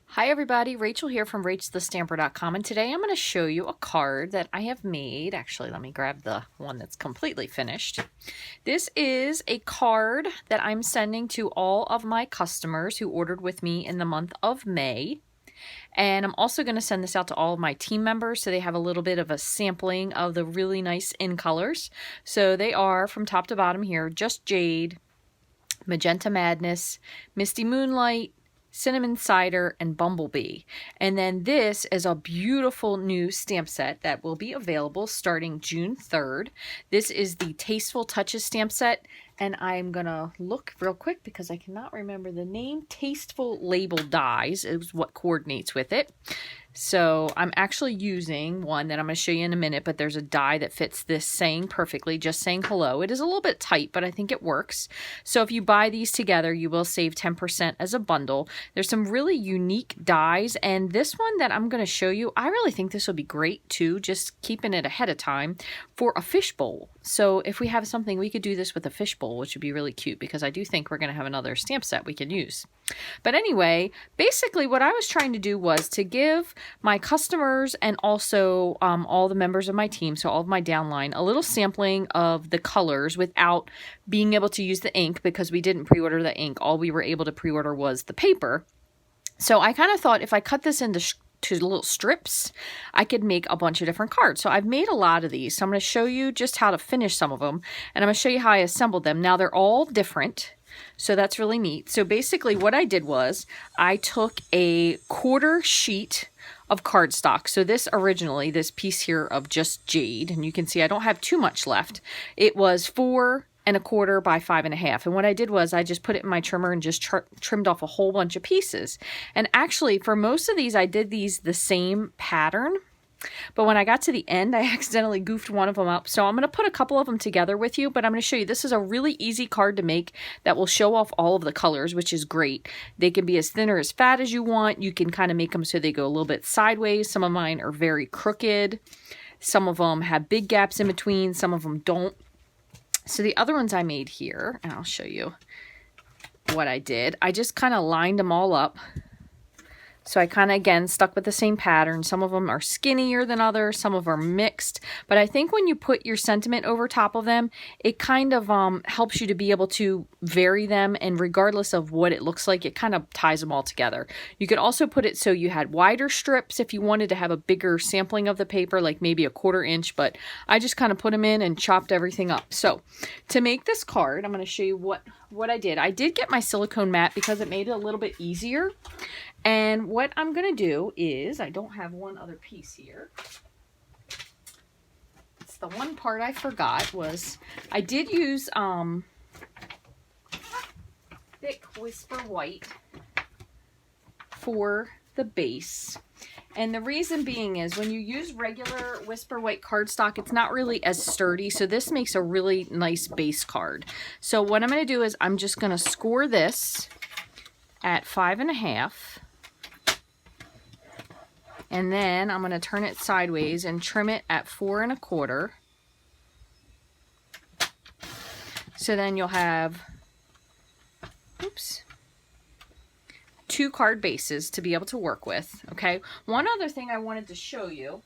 Hi everybody, Rachel here from Rachthestamper.com, and today I'm going to show you a card that I have made. Actually, let me grab the one that's completely finished. This is a card that I'm sending to all of my customers who ordered with me in the month of May. And I'm also going to send this out to all of my team members so they have a little bit of a sampling of the really nice in colors. So they are, from top to bottom here, Just Jade, Magenta Madness, Misty Moonlight, Cinnamon Cider, and Bumblebee. And then this is a beautiful new stamp set that will be available starting June 3rd. This is the Tasteful Touches stamp set, and I'm gonna look real quick because I cannot remember the name. Tasteful Label Dies is what coordinates with it. So I'm actually using one that I'm going to show you in a minute, but there's a die that fits this saying perfectly, just saying hello. It is a little bit tight, but I think it works. So if you buy these together, you will save 10% as a bundle. There's some really unique dies, and this one that I'm going to show you, I really think this will be great too, just keeping it ahead of time for a fishbowl. So if we have something, we could do this with a fishbowl, which would be really cute because I do think we're going to have another stamp set we can use. But anyway, basically what I was trying to do was to give my customers and also all the members of my team, so all of my downline, a little sampling of the colors without being able to use the ink because we didn't pre-order the ink. All we were able to pre-order was the paper. So I kind of thought if I cut this into little strips, I could make a bunch of different cards. So I've made a lot of these. So I'm going to show you just how to finish some of them, and I'm going to show you how I assembled them. Now they're all different, so that's really neat. So basically what I did was I took a quarter sheet of cardstock. So this originally, this piece here of Just Jade, and you can see I don't have too much left. It was 4 1/4 by 5 1/2. And what I did was I just put it in my trimmer and just trimmed off a whole bunch of pieces. And actually for most of these, I did these the same pattern. But when I got to the end, I accidentally goofed one of them up. So I'm going to put a couple of them together with you, but I'm going to show you. This is a really easy card to make that will show off all of the colors, which is great. They can be as thin or as fat as you want. You can kind of make them so they go a little bit sideways. Some of mine are very crooked. Some of them have big gaps in between. Some of them don't. So the other ones I made here, and I'll show you what I did. I just kind of lined them all up. So I kind of, again, stuck with the same pattern. Some of them are skinnier than others. Some of them are mixed. But I think when you put your sentiment over top of them, it kind of helps you to be able to vary them. And regardless of what it looks like, it kind of ties them all together. You could also put it so you had wider strips if you wanted to have a bigger sampling of the paper, like maybe a 1/4 inch. But I just kind of put them in and chopped everything up. So to make this card, I'm going to show you what I did. I did get my silicone mat because it made it a little bit easier. And what I'm going to do is, I don't have one other piece here. It's the one part I forgot was, I did use thick Whisper White for the base. And the reason being is when you use regular Whisper White cardstock, it's not really as sturdy. So this makes a really nice base card. So what I'm going to do is I'm just going to score this at 5 1/2. And then I'm going to turn it sideways and trim it at 4 1/4. So then you'll have, oops, 2 card bases to be able to work with. Okay. One other thing I wanted to show you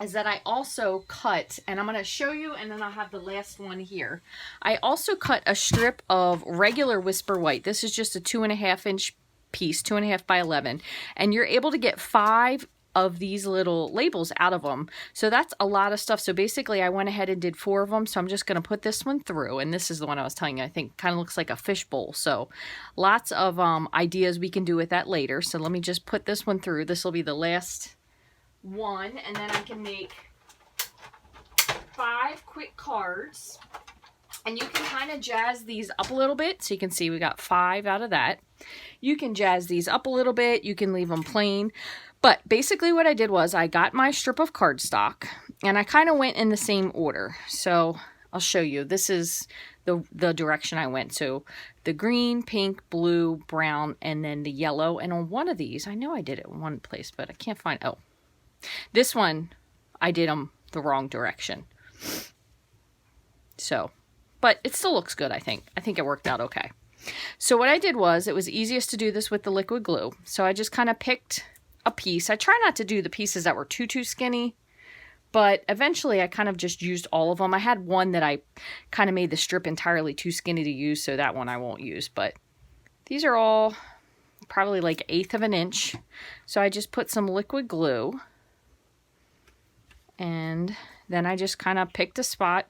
is that I also cut, and I'm going to show you, and then I'll have the last one here. I also cut a strip of regular Whisper White. This is just a 2 1/2 inch piece, 2 1/2 by 11, and you're able to get 5 of these little labels out of them. So that's a lot of stuff. So basically I went ahead and did 4 of them. So I'm just going to put this one through, and this is the one I was telling you, I think kind of looks like a fishbowl. So lots of ideas we can do with that later. So let me just put this one through. This will be the last one, and then I can make 5 quick cards. And you can kind of jazz these up a little bit. So you can see we got 5 out of that. You can jazz these up a little bit. You can leave them plain. But basically what I did was I got my strip of cardstock, and I kind of went in the same order. So I'll show you. This is the direction I went. So the green, pink, blue, brown, and then the yellow. And on one of these, I know I did it in one place, but I can't find, oh, this one, I did them the wrong direction. So, but it still looks good, I think. I think it worked out okay. So what I did was, it was easiest to do this with the liquid glue. So I just kind of picked a piece. I try not to do the pieces that were too skinny, but eventually I kind of just used all of them. I had one that I kind of made the strip entirely too skinny to use, so that one I won't use, but these are all probably like 1/8 of an inch. So I just put some liquid glue, and then I just kind of picked a spot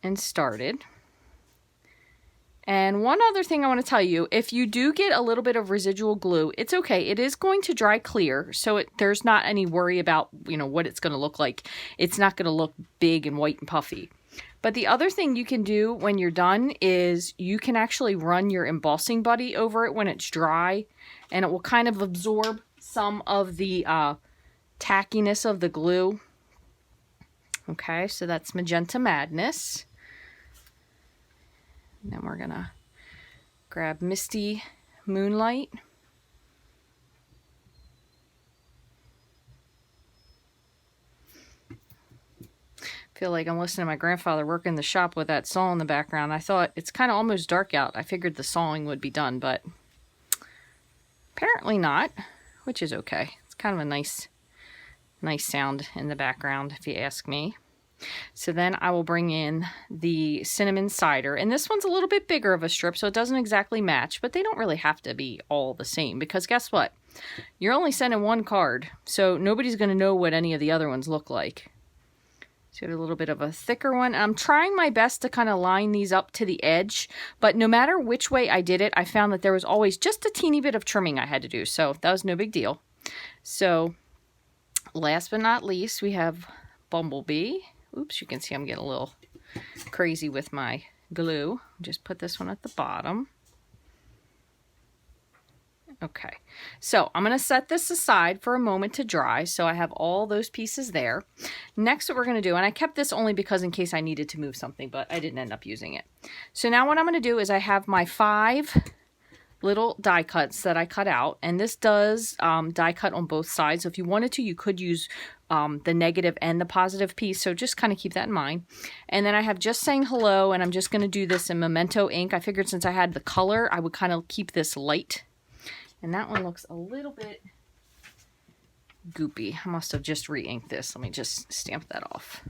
and started. And one other thing I want to tell you, if you do get a little bit of residual glue, it's okay. It is going to dry clear, so there's not any worry about, what it's going to look like. It's not going to look big and white and puffy. But the other thing you can do when you're done is you can actually run your embossing buddy over it when it's dry, and it will kind of absorb some of the tackiness of the glue. Okay, so that's Magenta Madness. And then we're gonna grab Misty Moonlight. Feel like I'm listening to my grandfather work in the shop with that saw in the background. I thought it's kind of almost dark out. I figured the sawing would be done, but apparently not, which is okay. It's kind of a nice sound in the background, if you ask me. So then I will bring in the cinnamon cider, and this one's a little bit bigger of a strip, so it doesn't exactly match, but they don't really have to be all the same, because guess what? You're only sending one card, so nobody's going to know what any of the other ones look like. So a little bit of a thicker one. I'm trying my best to kind of line these up to the edge, but no matter which way I did it, I found that there was always just a teeny bit of trimming I had to do, so that was no big deal. So last but not least, we have Bumblebee. Oops, you can see I'm getting a little crazy with my glue. Just put this one at the bottom. Okay, so I'm going to set this aside for a moment to dry, so I have all those pieces there. Next, what we're going to do, and I kept this only because in case I needed to move something, but I didn't end up using it. So now what I'm going to do is I have my 5 little die cuts that I cut out, and this does die cut on both sides. So if you wanted to, you could use the negative and the positive piece, so just kind of keep that in mind. And then I have Just Saying Hello, and I'm just going to do this in Memento ink. I figured since I had the color, I would kind of keep this light. And that one looks a little bit goopy. I must have just re-inked this. Let me just stamp that off.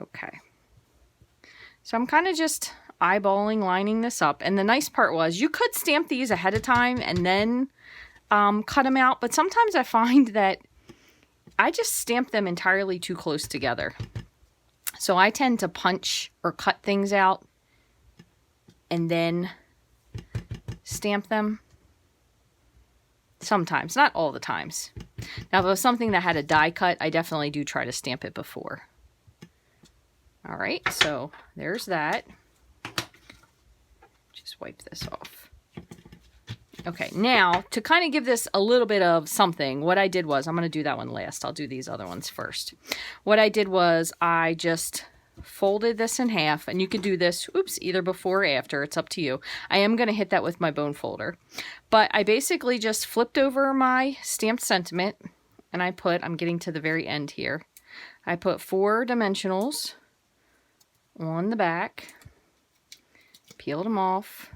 Okay. So I'm kind of just eyeballing, lining this up. And the nice part was you could stamp these ahead of time and then cut them out. But sometimes I find that I just stamp them entirely too close together. So I tend to punch or cut things out and then stamp them. Sometimes, not all the times. Now, if it was something that had a die cut, I definitely do try to stamp it before. All right, so there's that. Just wipe this off. Okay, now to kind of give this a little bit of something, what I did was, I'm going to do that one last. I'll do these other ones first. What I did was I just folded this in half, and you could do this, oops, either before or after. It's up to you. I am going to hit that with my bone folder. But I basically just flipped over my stamped sentiment, and I put, I'm getting to the very end here, I put 4 dimensionals on the back, peeled them off.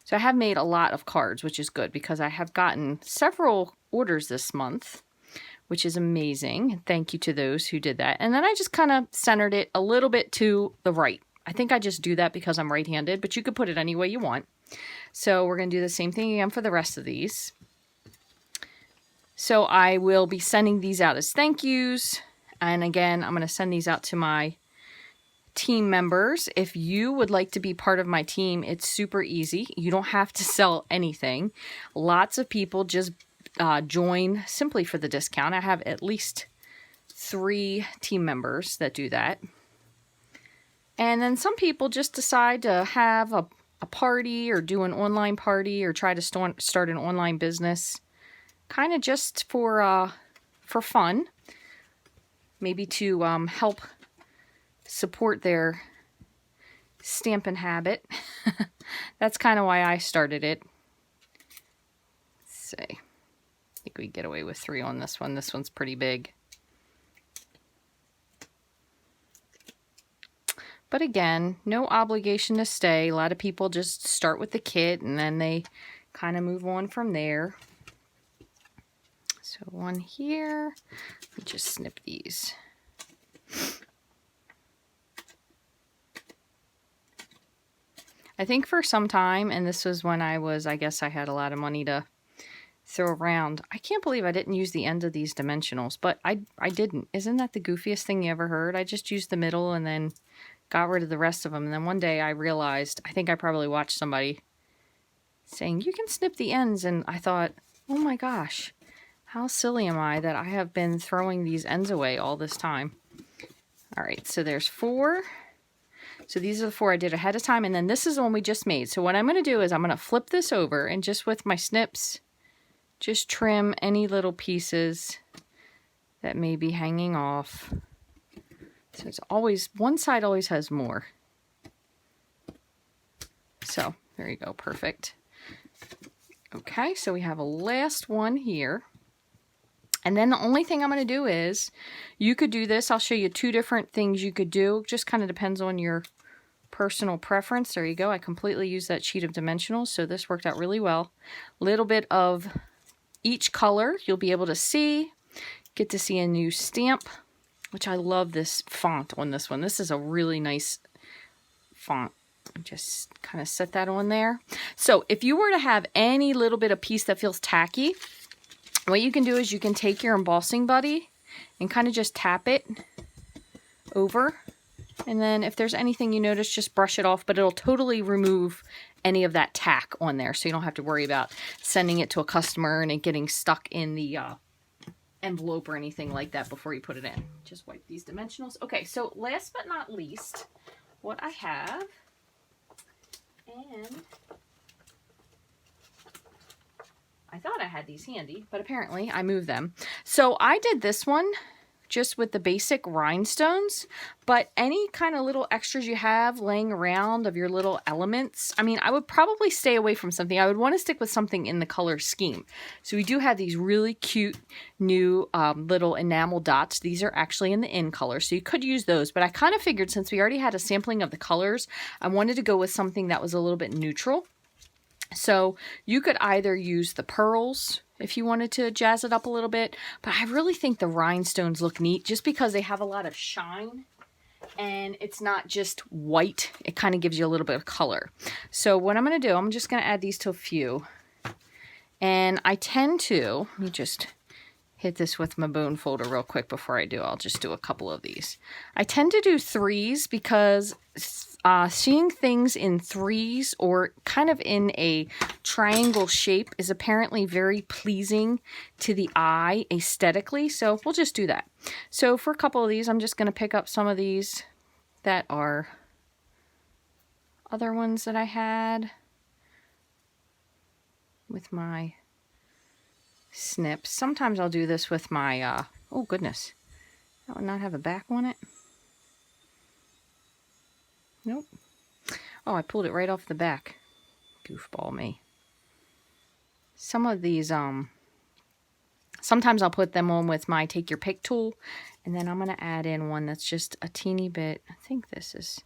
So I have made a lot of cards, which is good because I have gotten several orders this month, which is amazing. Thank you to those who did that. And then I just kind of centered it a little bit to the right. I think I just do that because I'm right-handed, but you could put it any way you want. So we're going to do the same thing again for the rest of these. So I will be sending these out as thank yous. And again, I'm going to send these out to my team members. If you would like to be part of my team, it's super easy. You don't have to sell anything. Lots of people just join simply for the discount. I have at least 3 team members that do that. And then some people just decide to have a party or do an online party or try to start an online business, kind of just for fun, maybe to help support their Stampin' habit. That's kind of why I started it. Let's see. I think we get away with 3 on this one. This one's pretty big. But again, no obligation to stay. A lot of people just start with the kit and then they kind of move on from there. So one here, let me just snip these. I think for some time, and this was when I guess I had a lot of money to throw around. I can't believe I didn't use the ends of these dimensionals, but I didn't. Isn't that the goofiest thing you ever heard? I just used the middle and then got rid of the rest of them. And then one day I realized, I think I probably watched somebody saying, you can snip the ends. And I thought, oh my gosh, how silly am I that I have been throwing these ends away all this time. All right, so there's 4. So these are the 4 I did ahead of time. And then this is the one we just made. So what I'm going to do is I'm going to flip this over and just with my snips, just trim any little pieces that may be hanging off. So it's always, one side always has more. So there you go, perfect. Okay, so we have a last one here. And then the only thing I'm going to do is, you could do this. I'll show you 2 different things you could do. Just kind of depends on your personal preference. There you go. I completely used that sheet of dimensionals, so this worked out really well. Little bit of each color you'll be able to see. Get to see a new stamp, which I love this font on this one. This is a really nice font. Just kind of set that on there. So if you were to have any little bit of piece that feels tacky, what you can do is you can take your embossing buddy and kind of just tap it over. And then if there's anything you notice, just brush it off, but it'll totally remove any of that tack on there. So you don't have to worry about sending it to a customer and it getting stuck in the envelope or anything like that before you put it in. Just wipe these dimensionals. Okay, so last but not least, what I have, and I thought I had these handy, but apparently I moved them. So I did this one just with the basic rhinestones, but any kind of little extras you have laying around of your little elements, I mean, I would probably stay away from something. I would want to stick with something in the color scheme. So we do have these really cute new little enamel dots. These are actually in the in color, so you could use those, but I kind of figured since we already had a sampling of the colors, I wanted to go with something that was a little bit neutral. So you could either use the pearls if you wanted to jazz it up a little bit, but I really think the rhinestones look neat just because they have a lot of shine and it's not just white. It kind of gives you a little bit of color. So what I'm going to do, I'm just going to add these to a few. And I tend to, let me just hit this with my bone folder real quick before I do. I'll just do a couple of these. I tend to do 3s because seeing things in 3s or kind of in a triangle shape is apparently very pleasing to the eye aesthetically. So we'll just do that. So for a couple of these, I'm just going to pick up some of these that are other ones that I had with my snips. Sometimes I'll do this with my, oh goodness, that would not have a back on it. Nope. Oh, I pulled it right off the back. Goofball me. Some of these, sometimes I'll put them on with my take your pick tool, and then I'm going to add in one that's just a teeny bit, I think this is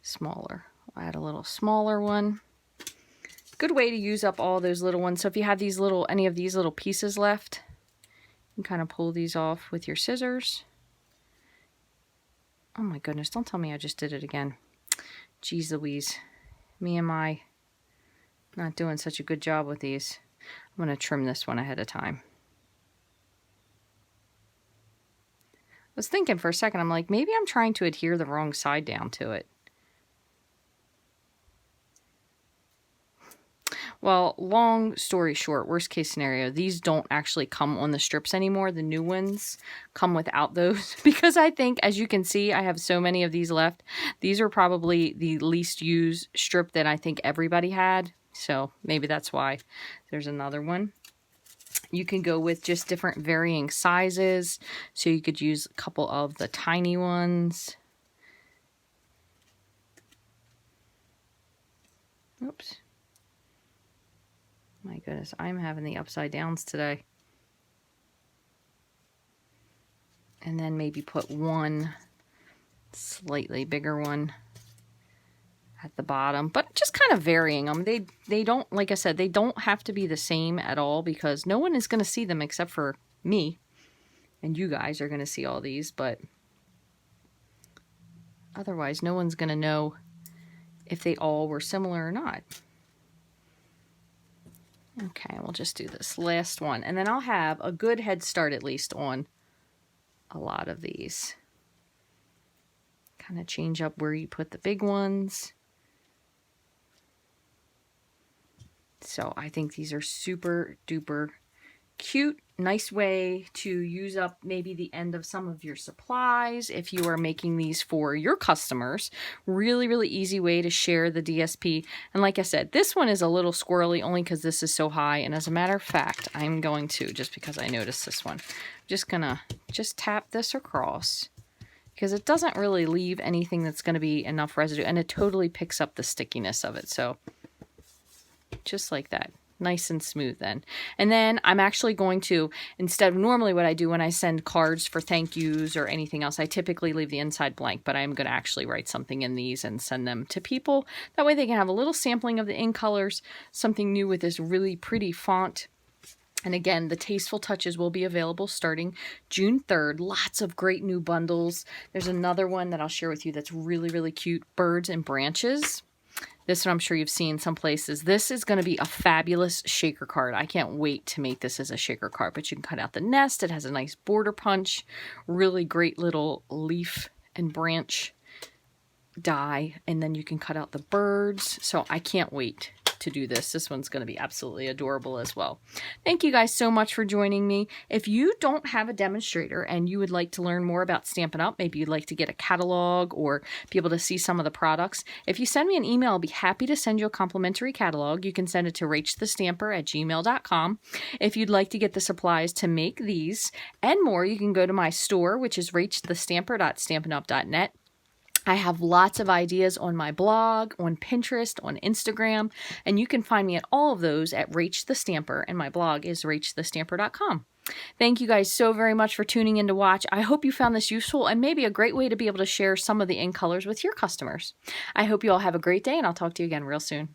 smaller. I'll add a little smaller one. Good way to use up all those little ones. So if you have these little, any of these little pieces left, you can kind of pull these off with your scissors. Oh my goodness, don't tell me I just did it again. Jeez Louise, me and my not doing such a good job with these. I'm going to trim this one ahead of time. I was thinking for a second, I'm like, maybe I'm trying to adhere the wrong side down to it. Well, long story short, worst case scenario, these don't actually come on the strips anymore. The new ones come without those because I think, as you can see, I have so many of these left. These are probably the least used strip that I think everybody had. So maybe that's why. There's another one. You can go with just different varying sizes. So you could use a couple of the tiny ones. Oops. My goodness, I'm having the upside downs today. And then maybe put one slightly bigger one at the bottom, but just kind of varying them. They don't, like I said, they don't have to be the same at all because no one is going to see them except for me, and you guys are going to see all these, but otherwise no one's going to know if they all were similar or not. Okay, we'll just do this last one, and then I'll have a good head start at least on a lot of these. Kind of change up where you put the big ones. So I think these are super duper cute. Nice way to use up maybe the end of some of your supplies if you are making these for your customers. Really, really easy way to share the DSP. And like I said, this one is a little squirrely only because this is so high. And as a matter of fact, I'm going to, just because I noticed this one, just gonna tap this across because it doesn't really leave anything that's going to be enough residue, and it totally picks up the stickiness of it. So just like that. Nice and smooth then. And then I'm actually going to, instead of normally what I do when I send cards for thank yous or anything else, I typically leave the inside blank, but I'm going to actually write something in these and send them to people. That way they can have a little sampling of the ink colors, something new with this really pretty font. And again, the Tasteful Touches will be available starting June 3rd. Lots of great new bundles. There's another one that I'll share with you that's really, really cute. Birds and Branches. This one I'm sure you've seen some places. This is going to be a fabulous shaker card. I can't wait to make this as a shaker card, but you can cut out the nest. It has a nice border punch, really great little leaf and branch die, and then you can cut out the birds. So I can't wait to do this. This one's going to be absolutely adorable as well. Thank you guys so much for joining me. If you don't have a demonstrator and you would like to learn more about Stampin' Up, maybe you'd like to get a catalog or be able to see some of the products, if you send me an email, I'll be happy to send you a complimentary catalog. You can send it to rachthestamper@gmail.com. If you'd like to get the supplies to make these and more, you can go to my store, which is rachthestamper.stampinup.net. I have lots of ideas on my blog, on Pinterest, on Instagram, and you can find me at all of those at Rachthestamper, and my blog is rachthestamper.com. Thank you guys so very much for tuning in to watch. I hope you found this useful and maybe a great way to be able to share some of the ink colors with your customers. I hope you all have a great day, and I'll talk to you again real soon.